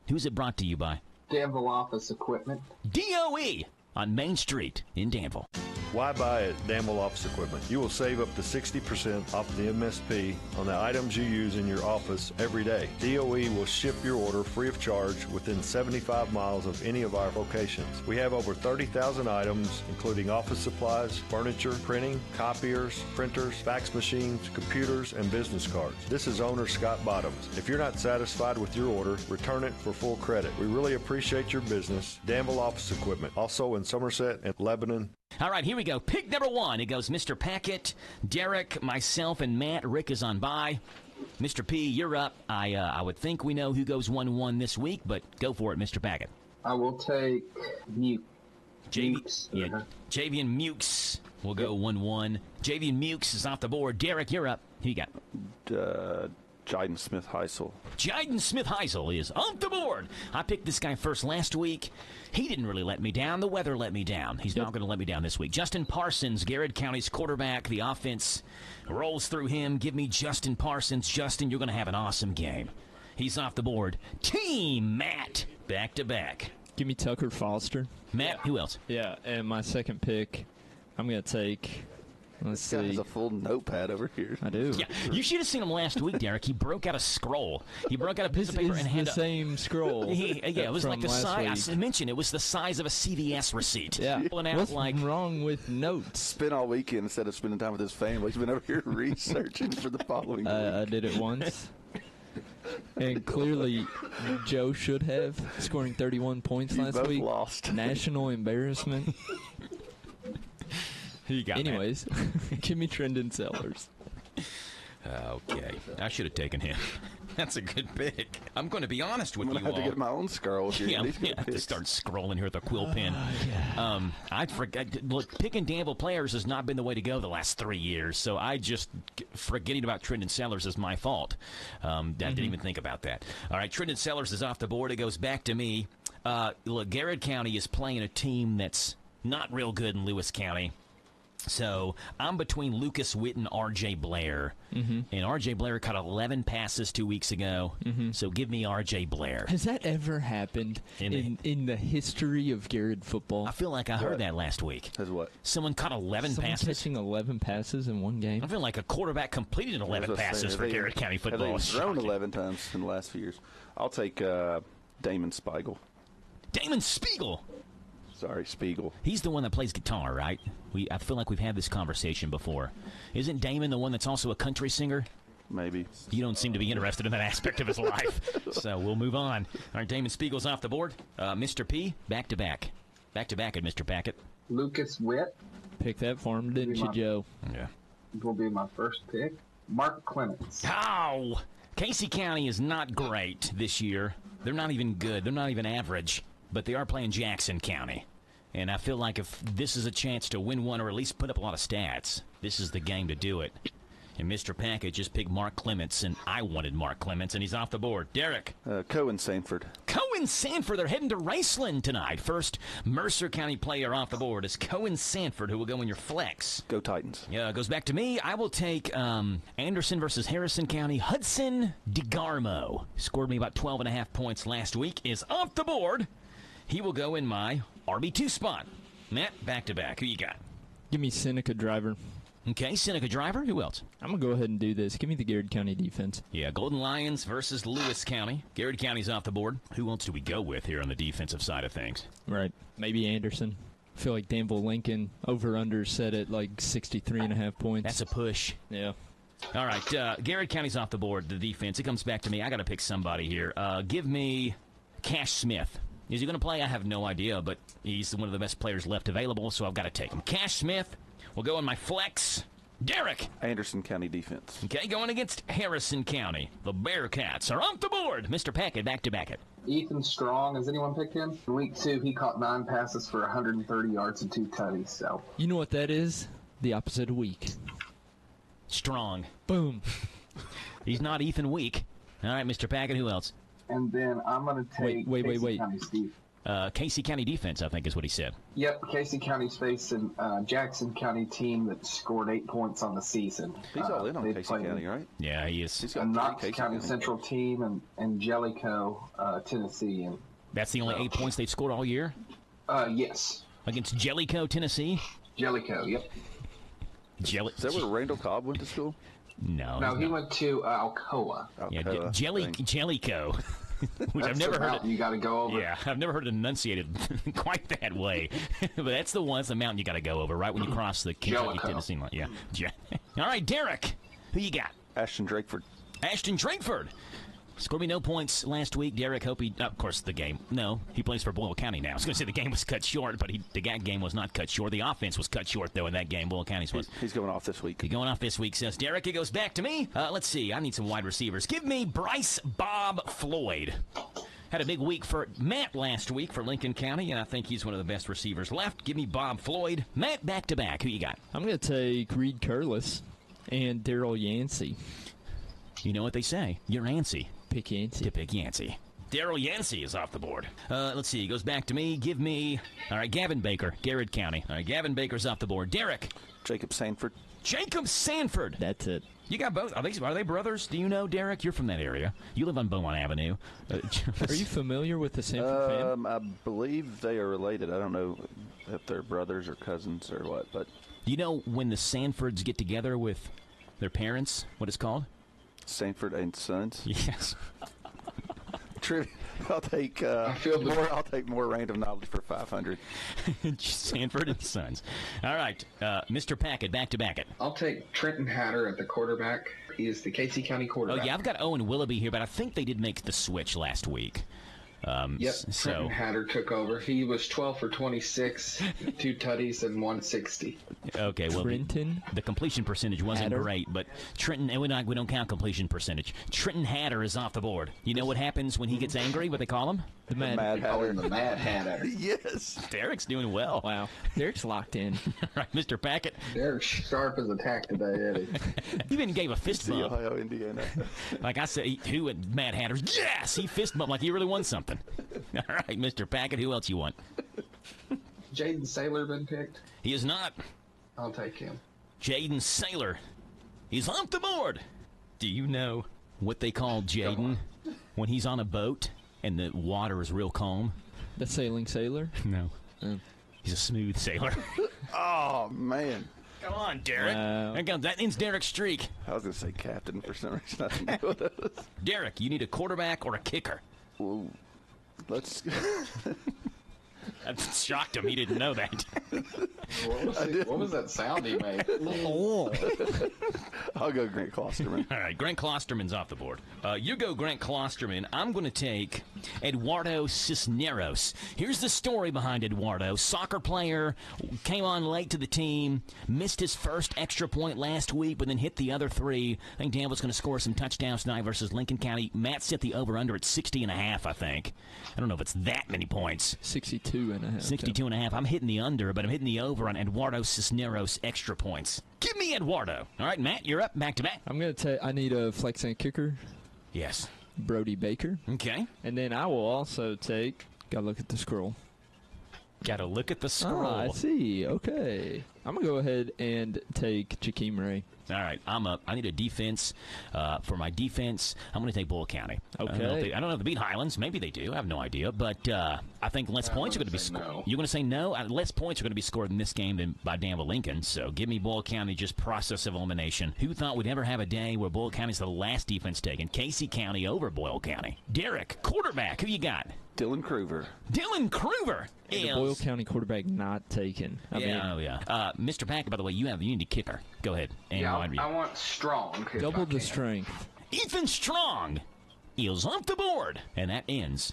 Who's it brought to you by? Danville Office Equipment. DOE. On Main Street in Danville. Why buy at Danville Office Equipment? You will save up to 60% off the MSP on the items you use in your office every day. DOE will ship your order free of charge within 75 miles of any of our locations. We have over 30,000 items, including office supplies, furniture, printing, copiers, printers, fax machines, computers, and business cards. This is owner Scott Bottoms. If you're not satisfied with your order, return it for full credit. We really appreciate your business. Danville Office Equipment, also in Somerset and Lebanon. All right, here we go. Pick number 1. It goes Mr. Packett, Derek, myself, and Matt. Rick is on bye. Mr. P, you're up. I would think we know who goes 1-1 this week, but go for it, Mr. Packett. I will take Mukes. Javian Mukes will go 1-1. Javian Mukes is off the board. Derek, you're up. Who you got? Jaden Smith-Heisel. Jaden Smith-Heisel is off the board. I picked this guy first last week. He didn't really let me down. The weather let me down. He's not going to let me down this week. Justin Parsons, Garrett County's quarterback. The offense rolls through him. Give me Justin Parsons. Justin, you're going to have an awesome game. He's off the board. Team Matt, back-to-back. Give me Tucker Foster. Matt, who else? Yeah, and my second pick, I'm going to take... Let's see. There's a full notepad over here. I do. Yeah, you should have seen him last week, Derek. He broke out a scroll. He broke out a piece of paper and handed the same scroll. It was like the size. I mentioned it was the size of a CVS receipt. Yeah. What's wrong with notes? Spent all weekend instead of spending time with his family. He's been over here researching for the following week. I did it once. And clearly, Joe should have, scoring 31 points last week. Lost. National embarrassment. Anyways, give me Trendon Sellers. Okay. I should have taken him. That's a good pick. I'm going to be honest with you all. I'm going to have to get my own scroll here. Yeah, I have to start scrolling here with a quill pen. I forgot. Look, picking Danville players has not been the way to go the last 3 years, so I just forgetting about Trendon Sellers is my fault. I didn't even think about that. All right, Trendon Sellers is off the board. It goes back to me. Look, Garrett County is playing a team that's not real good in Lewis County. So I'm between Lucas Witt and R.J. Blair. And R.J. Blair caught 11 passes 2 weeks ago. So give me R.J. Blair. Has that ever happened in the history of Garrett football? I feel like I heard that last week. Has what? Someone caught 11 passes. Catching 11 passes in one game? I feel like a quarterback completed 11 passes for Garrett County football. He's thrown 11 times in the last few years. I'll take Damon Spiegel. Damon Spiegel? Sorry, Spiegel. He's the one that plays guitar, right? I feel like we've had this conversation before. Isn't Damon the one that's also a country singer? Maybe. You don't seem to be interested in that aspect of his life. So we'll move on. All right, Damon Spiegel's off the board. Mr. P, back-to-back. Back-to-back at Mr. Packett. Lucas Witt. Pick that for him, didn't you, Joe? Yeah. Will be my first pick. Mark Clements. Oh! Casey County is not great this year. They're not even good. They're not even average. But they are playing Jackson County. And I feel like if this is a chance to win one or at least put up a lot of stats, this is the game to do it. And Mr. Packett just picked Mark Clements, and I wanted Mark Clements, and he's off the board. Derek. Cohen Sanford. Cohen Sanford. They're heading to Raceland tonight. First Mercer County player off the board is Cohen Sanford, who will go in your flex. Go Titans. Yeah, goes back to me. I will take Anderson versus Harrison County. Hudson DeGarmo scored me about 12.5 points last week, is off the board. He will go in my RB2 spot. Matt, back-to-back. Who you got? Give me Seneca Driver. Okay, Seneca Driver. Who else? I'm going to go ahead and do this. Give me the Garrett County defense. Yeah, Golden Lions versus Lewis County. Garrett County's off the board. Who else do we go with here on the defensive side of things? Right. Maybe Anderson. I feel like Danville Lincoln over-under set at like 63.5 points. That's a push. Yeah. All right, Garrett County's off the board, the defense. It comes back to me. I got to pick somebody here. Give me Cash Smith. Is he going to play? I have no idea, but he's one of the best players left available, so I've got to take him. Cash Smith will go on my flex. Derek. Anderson County defense. Okay, going against Harrison County. The Bearcats are off the board. Mr. Packett, back to back it. Ethan Strong, has anyone picked him? In week 2, he caught 9 passes for 130 yards and 2 tutties. So You know what that is? The opposite of weak. Strong. Boom. He's not Ethan Weak. All right, Mr. Packett, who else? And then I'm going to take Casey County Steve. Casey County defense, I think is what he said. Yep, Casey County's facing Jackson County team that scored 8 points on the season. He's all in on Casey County, right? Yeah, he is. He's A got Knox Casey County Central team and Jellicoe, Tennessee. And that's the only 8 points they've scored all year? Yes. Against Jellicoe, Tennessee? Jellicoe, yep. Is that where Randall Cobb went to school? No, he went to Alcoa. Yeah, Jellicoe. Which I've That's never the heard. mountain you got to go over. Yeah, I've never heard it enunciated quite that way. But that's the one. That's the mountain you got to go over right when you cross the Kentucky-Tennessee line. Yeah. All right, Derek, who you got? Ashton Drakeford. Ashton Drakeford. Scored me no points last week. Derek, hope he... Of course, the game. No, he plays for Boyle County now. I was going to say the game was cut short, but the game was not cut short. The offense was cut short, though, in that game. Boyle County's was. He's going off this week. He's going off this week, says Derek. It goes back to me. Let's see. I need some wide receivers. Give me Bryce Bob Floyd. Had a big week for Matt last week for Lincoln County, and I think he's one of the best receivers left. Give me Bob Floyd. Matt, back-to-back. Who you got? I'm going to take Reed Curlis and Daryl Yancey. You know what they say. You're antsy. Pick Yancey. To pick Yancey. Daryl Yancey is off the board. Let's see. He goes back to me. Give me... All right, Gavin Baker, Garrett County. All right, Gavin Baker's off the board. Derek. Jacob Sanford. Jacob Sanford. That's it. You got both. Are they brothers? Do you know, Derek? You're from that area. You live on Beaumont Avenue. Are you familiar with the Sanford family? I believe they are related. I don't know if they're brothers or cousins or what, but... You know when the Sanfords get together with their parents, what it's called? Sanford and Sons? Yes. I'll take more random knowledge for 500. Sanford and Sons. All right, Mr. Packett, back-to-back it. I'll take Trenton Hatter at the quarterback. He is the Casey County quarterback. Oh, yeah, I've got Owen Willoughby here, but I think they did make the switch last week. Trenton Hatter took over. He was 12 for 26, 2 tutties, and 160. Okay, well, Trenton the completion percentage wasn't Hatter. great, but Trenton, and we don't count completion percentage. Trenton Hatter is off the board. You know what happens when he gets angry? What they call him? The Mad Hatter. The Mad Hatter. Yes. Derek's doing well. Wow. Derek's locked in. All right, Mr. Packett. Derek's sharp as a tack today, Eddie. He even gave a fist bump. Ohio, Indiana. Like I said, who at Mad Hatters? Yes! He fist bumped like he really won something. All right, Mr. Packett, who else you want? Jaden Saylor been picked? He is not. I'll take him. Jaden Saylor. He's off the board. Do you know what they call Jaden when he's on a boat and the water is real calm? The sailing sailor? No. He's a smooth sailor. Oh, man. Come on, Derek. Wow. That ends Derek's streak. I was going to say captain for some reason. I didn't know what that was. Derek, you need a quarterback or a kicker. Whoa. Let's... That shocked him. He didn't know that. What was that sound he made? I'll go Grant Klosterman. All right, Grant Klosterman's off the board. You go Grant Klosterman. I'm going to take Eduardo Cisneros. Here's the story behind Eduardo. Soccer player, came on late to the team, missed his first extra point last week, but then hit the other 3. I think Danville's going to score some touchdowns tonight versus Lincoln County. Matt set the over-under at 60.5, I think. I don't know if it's that many points. 62.5. 62.5. I'm hitting the under, but I'm hitting the over on Eduardo Cisneros extra points. Give me Eduardo. All right, Matt, you're up back to back. I'm going to take, I need a flex and kicker. Yes. Brody Baker. Okay. And then I will also take, got to look at the scroll. Got to look at the scroll. I see. Okay. I'm going to go ahead and take Jakeem Ray. All right, I'm up. I need a defense. For my defense, I'm going to take Boyle County. Okay. I don't know if they beat Highlands. Maybe they do. I have no idea. But I think less points are going to be scored. No. You're going to say no? Less points are going to be scored in this game than by Danville Lincoln. So give me Boyle County, just process of elimination. Who thought we'd ever have a day where Boyle County's the last defense taken? Casey County over Boyle County. Derek, quarterback. Who you got? Dylan Kruger. Dylan Kruger. And the Boyle County quarterback not taken. Mr. Packett, by the way, you need a kicker. Go ahead. And I want Strong. Double the strength. Ethan Strong is off the board. And that ends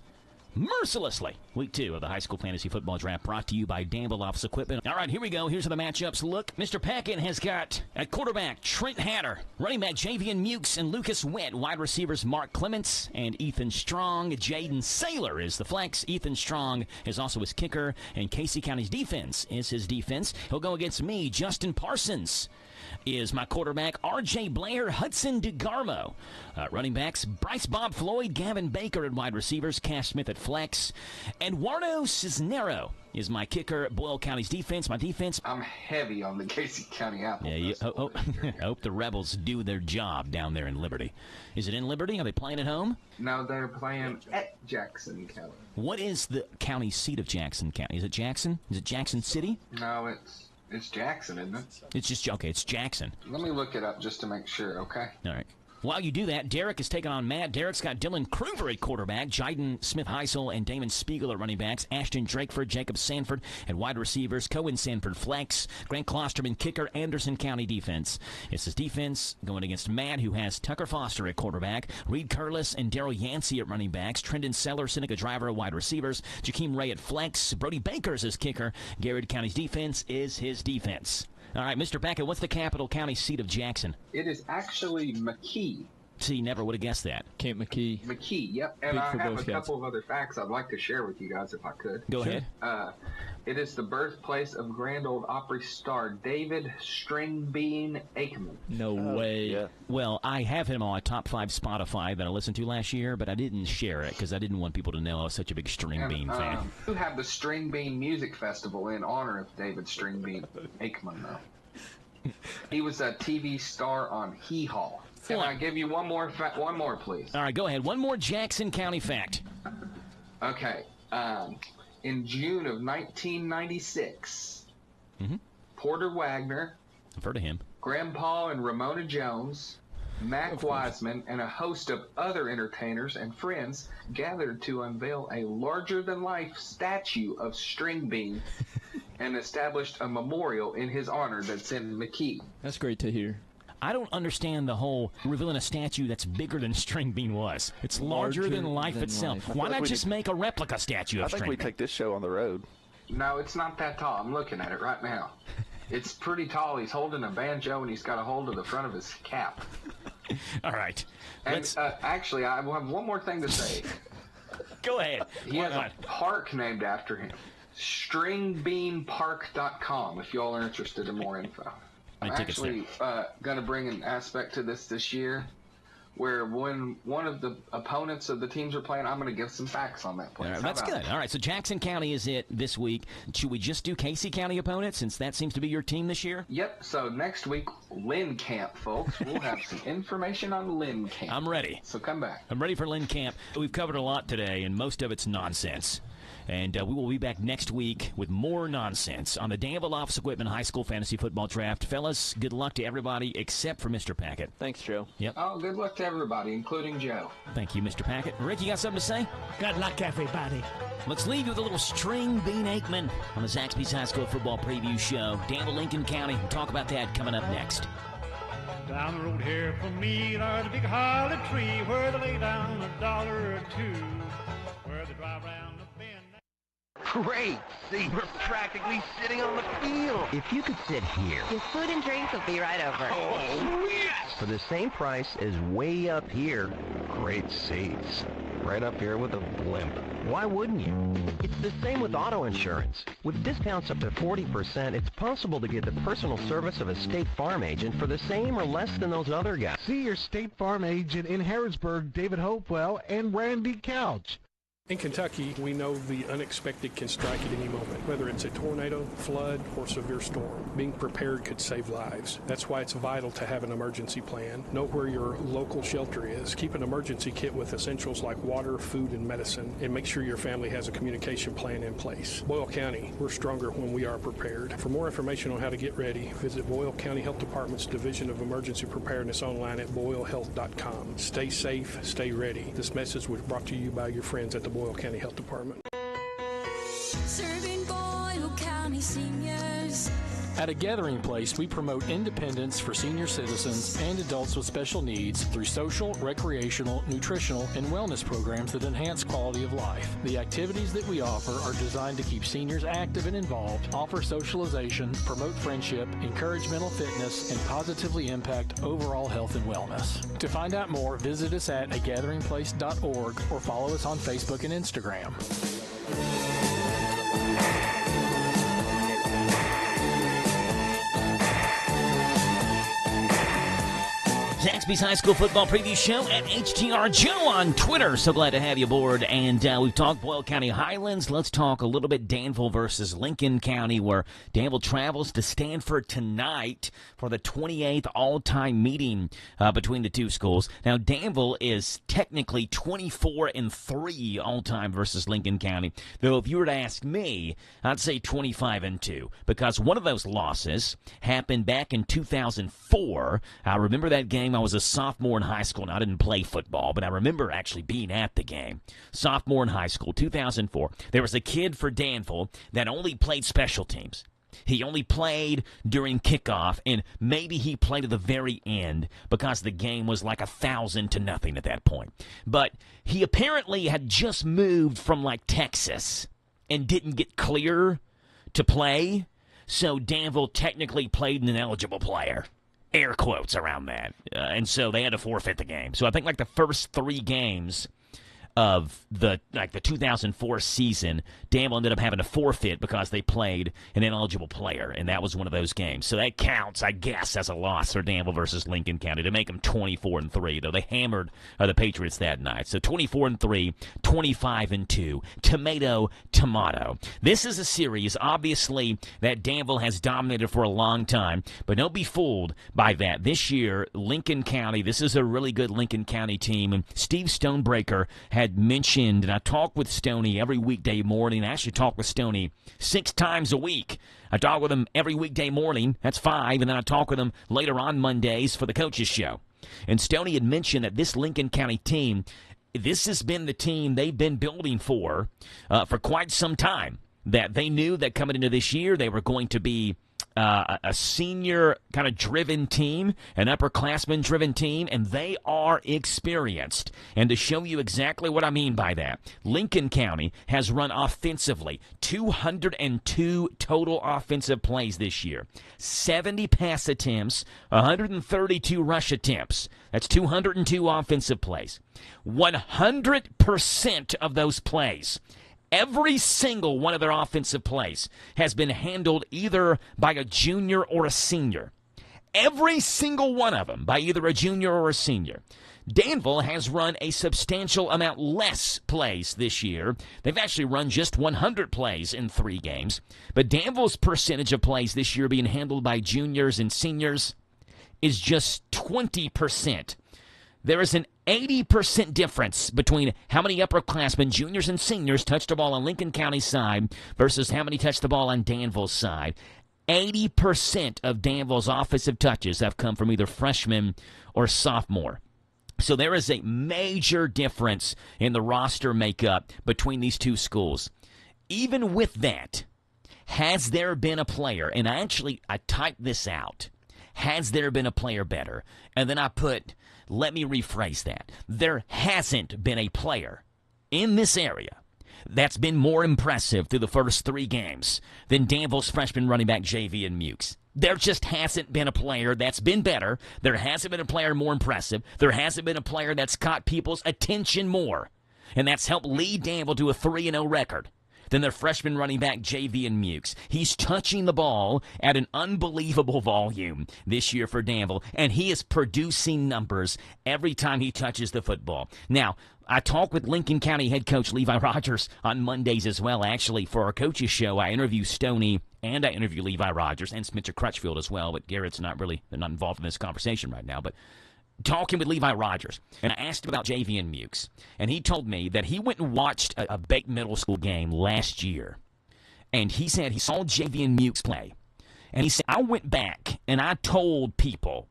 mercilessly. Week 2 of the high school fantasy football draft brought to you by Danville Office Equipment. All right, here we go. Here's how the matchups look. Mr. Packett has got at quarterback Trent Hatter, running back Javian Mukes and Lucas Witt, wide receivers Mark Clements and Ethan Strong. Jaden Saylor is the flex. Ethan Strong is also his kicker, and Casey County's defense is his defense. He'll go against me. Justin Parsons is my quarterback. R.J. Blair, Hudson DeGarmo. Running backs, Bryce Bob Floyd, Gavin Baker at wide receivers, Cash Smith at flex. Eduardo Cisnero is my kicker. Boyle County's defense. My defense. I'm heavy on the Casey County Apple. Yeah, I hope the Rebels do their job down there in Liberty. Is it in Liberty? Are they playing at home? No, they're playing at Jackson County. What is the county seat of Jackson County? Is it Jackson? Is it Jackson City? No, it's Jackson, isn't it? It's just, okay, it's Jackson. Let me look it up just to make sure, okay? All right. While you do that, Derek is taking on Matt. Derek's got Dylan Kruger at quarterback, Jiden Smith-Heisel and Damon Spiegel at running backs, Ashton Drakeford, Jacob Sanford at wide receivers, Cohen Sanford flex, Grant Klosterman kicker, Anderson County defense. It's his defense going against Matt, who has Tucker Foster at quarterback, Reed Curlis and Daryl Yancey at running backs, Trendon Seller, Seneca Driver at wide receivers, Jakeem Ray at flex, Brody Baker's his kicker, Garrett County's defense is his defense. All right, Mr. Packett, what's the capital county seat of Jackson? It is actually McKee. See, never would have guessed that. Camp McKee. McKee, yep. And I have a couple of other facts I'd like to share with you guys if I could. Go ahead. It is the birthplace of Grand Ole Opry star David Stringbean Aikman. No way. Yeah. Well, I have him on my top 5 Spotify that I listened to last year, but I didn't share it because I didn't want people to know I was such a big String Bean fan. You have the String Bean Music Festival in honor of David Stringbean Aikman, though. He was a TV star on Hee Haw. Can I give you one more, please? All right, go ahead. One more Jackson County fact. Okay. In June of 1996, Porter Wagner, I've heard of him, Grandpa and Ramona Jones, Mac Wiseman, and a host of other entertainers and friends gathered to unveil a larger-than-life statue of String Bean and established a memorial in his honor that's in McKee. That's great to hear. I don't understand the whole revealing a statue that's bigger than String Bean was. It's larger than life itself. Why not just make a replica statue of String Bean? I think we take this show on the road. No, it's not that tall. I'm looking at it right now. It's pretty tall. He's holding a banjo, and he's got a hold of the front of his cap. All right. And actually, I have one more thing to say. Go ahead. He has a park named after him. Stringbeanpark.com, if y'all are interested in more info. I'm actually going to bring an aspect to this year where when one of the opponents of the teams are playing, I'm going to give some facts on that place. Right, that's good. All right, so Jackson County is it this week. Should we just do Casey County opponents since that seems to be your team this year? Yep, so next week, Lynn Camp, folks. We'll have some information on Lynn Camp. I'm ready. So come back. I'm ready for Lynn Camp. We've covered a lot today, and most of it's nonsense. And we will be back next week with more nonsense on the Danville Office Equipment High School Fantasy Football Draft. Fellas, good luck to everybody except for Mr. Packett. Thanks, Joe. Yep. Oh, good luck to everybody, including Joe. Thank you, Mr. Packett. Rick, you got something to say? Good luck, everybody. Let's leave you with a little String Bean Aikman on the Zaxby's High School Football Preview Show. Danville, Lincoln County. We'll talk about that coming up next. Down the road here from me, there's a big holly tree where they lay down $1 or $2, where they drive around the bend. Great! See, we're practically sitting on the field. If you could sit here. Your food and drinks will be right over. Oh, yes! For the same price as way up here. Great seats. Right up here with a blimp. Why wouldn't you? It's the same with auto insurance. With discounts up to 40%, it's possible to get the personal service of a State Farm agent for the same or less than those other guys. See your State Farm agent in Harrisburg, David Hopewell, and Randy Couch. In Kentucky, we know the unexpected can strike at any moment, whether it's a tornado, flood, or severe storm. Being prepared could save lives. That's why it's vital to have an emergency plan. Know where your local shelter is. Keep an emergency kit with essentials like water, food, and medicine, and make sure your family has a communication plan in place. Boyle County, we're stronger when we are prepared. For more information on how to get ready, visit Boyle County Health Department's Division of Emergency Preparedness online at boylehealth.com. Stay safe, stay ready. This message was brought to you by your friends at the Boyle County Health Department. Serving Boyle County seniors, At A Gathering Place, we promote independence for senior citizens and adults with special needs through social, recreational, nutritional, and wellness programs that enhance quality of life. The activities that we offer are designed to keep seniors active and involved, offer socialization, promote friendship, encourage mental fitness, and positively impact overall health and wellness. To find out more, visit us at agatheringplace.org or follow us on Facebook and Instagram. Zaxby's High School Football Preview Show at HTR Joe on Twitter. So glad to have you aboard. And we've talked Boyle County Highlands. Let's talk a little bit Danville versus Lincoln County, where Danville travels to Stanford tonight for the 28th all-time meeting between the two schools. Now, Danville is technically 24-3 all-time versus Lincoln County. Though if you were to ask me, I'd say 25-2, because one of those losses happened back in 2004. I remember that game. I was a sophomore in high school, and I didn't play football, but I remember actually being at the game. Sophomore in high school, 2004. There was a kid for Danville that only played special teams. He only played during kickoff, and maybe he played at the very end because the game was like 1,000-0 at that point. But he apparently had just moved from, like, Texas and didn't get clear to play, so Danville technically played an ineligible player. Air quotes around that. And so they had to forfeit the game. So I think like the first 3 games of the 2004 season, Danville ended up having to forfeit because they played an ineligible player, and that was one of those games. So that counts, I guess, as a loss for Danville versus Lincoln County to make them 24-3, though they hammered the Patriots that night. So 24-3, 25-2, tomato. This is a series, obviously, that Danville has dominated for a long time, but don't be fooled by that. This year, Lincoln County, this is a really good Lincoln County team, and Steve Stonebreaker had mentioned, and I talk with Stoney every weekday morning. I actually talk with Stoney 6 times a week. I talk with him every weekday morning. That's 5. And then I talk with him later on Mondays for the coaches show. And Stoney had mentioned that this Lincoln County team, this has been the team they've been building for quite some time. That they knew that coming into this year they were going to be a senior kind of driven team, an upperclassman driven team, and they are experienced. And to show you exactly what I mean by that, Lincoln County has run offensively 202 total offensive plays this year, 70 pass attempts, 132 rush attempts. That's 202 offensive plays. 100% of those plays, every single one of their offensive plays, has been handled either by a junior or a senior. Every single one of them by either a junior or a senior. Danville has run a substantial amount less plays this year. They've actually run just 100 plays in 3 games. But Danville's percentage of plays this year being handled by juniors and seniors is just 20%. There is an 80% difference between how many upperclassmen, juniors, and seniors touched the ball on Lincoln County's side versus how many touched the ball on Danville's side. 80% of Danville's offensive touches have come from either freshman or sophomore. So there is a major difference in the roster makeup between these two schools. Even with that, has there been a player, and I typed this out, has there been a player better? And then I put, let me rephrase that. There hasn't been a player in this area that's been more impressive through the first 3 games than Danville's freshman running back Javian Mukes. There just hasn't been a player that's been better. There hasn't been a player more impressive. There hasn't been a player that's caught people's attention more. And that's helped lead Danville to a 3-0 record than their freshman running back, Javian Mukes. He's touching the ball at an unbelievable volume this year for Danville, and he is producing numbers every time he touches the football. Now, I talk with Lincoln County head coach Levi Rogers on Mondays as well. Actually, for our coaches show, I interview Stoney and I interview Levi Rogers and Spencer Crutchfield as well, but Garrett's not involved in this conversation right now, but talking with Levi Rogers, and I asked him about Javian Mukes, and he told me that he went and watched a Bake Middle School game last year, and he said he saw Javian Mukes play, and he said, I went back and I told people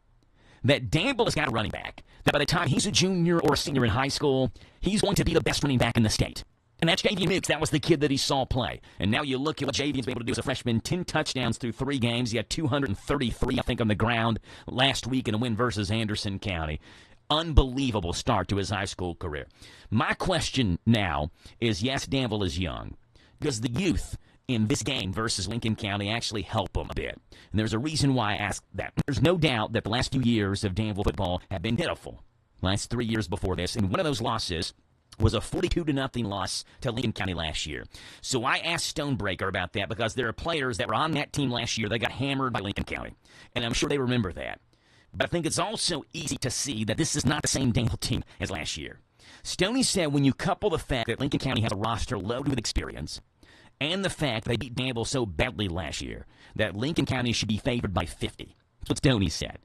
that Danville has got a running back that by the time he's a junior or a senior in high school, he's going to be the best running back in the state. And that's Javian Nukes. That was the kid that he saw play. And now you look at what Javian's been able to do as a freshman. 10 touchdowns through 3 games. He had 233, I think, on the ground last week in a win versus Anderson County. Unbelievable start to his high school career. My question now is, yes, Danville is young. Does the youth in this game versus Lincoln County actually help them a bit? And there's a reason why I ask that. There's no doubt that the last few years of Danville football have been pitiful. Last 3 years before this. And one of those losses was a 42-0 loss to Lincoln County last year. So I asked Stonebreaker about that because there are players that were on that team last year that got hammered by Lincoln County. And I'm sure they remember that. But I think it's also easy to see that this is not the same Danville team as last year. Stoney said when you couple the fact that Lincoln County has a roster loaded with experience and the fact they beat Danville so badly last year that Lincoln County should be favored by 50. That's what Stoney said.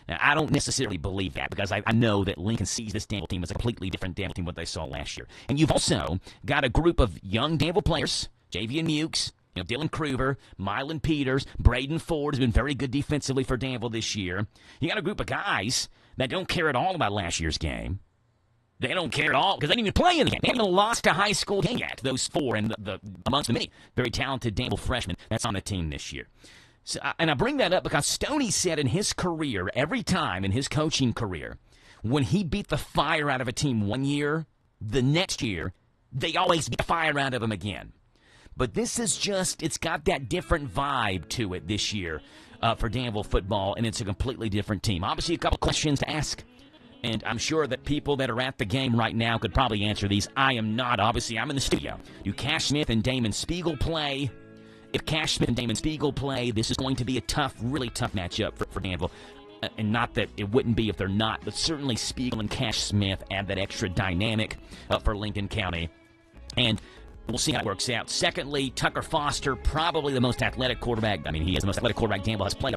Now, I don't necessarily believe that because I know that Lincoln sees this Danville team as a completely different Danville team than what they saw last year. And you've also got a group of young Danville players, Javian Mukes, Dylan Kruger, Mylan Peters, Braden Ford has been very good defensively for Danville this year. You got a group of guys that don't care at all about last year's game. They don't care at all because they didn't even play in the game. They haven't even lost a high school game yet, those 4, and amongst the many very talented Danville freshmen that's on the team this year. So, and I bring that up because Stoney said in his career, every time in his coaching career, when he beat the fire out of a team one year, the next year, they always beat the fire out of him again. But this is just, it's got that different vibe to it this year for Danville football, and it's a completely different team. Obviously, a couple questions to ask, and I'm sure that people that are at the game right now could probably answer these. I am not. Obviously, I'm in the studio. Do Cash Smith and Damon Spiegel play? If Cash Smith and Damon Spiegel play, this is going to be a tough, really tough matchup for Danville. And not that it wouldn't be if they're not, but certainly Spiegel and Cash Smith add that extra dynamic for Lincoln County. And we'll see how it works out. Secondly, Tucker Foster, probably the most athletic quarterback. I mean, he is the most athletic quarterback Danville has played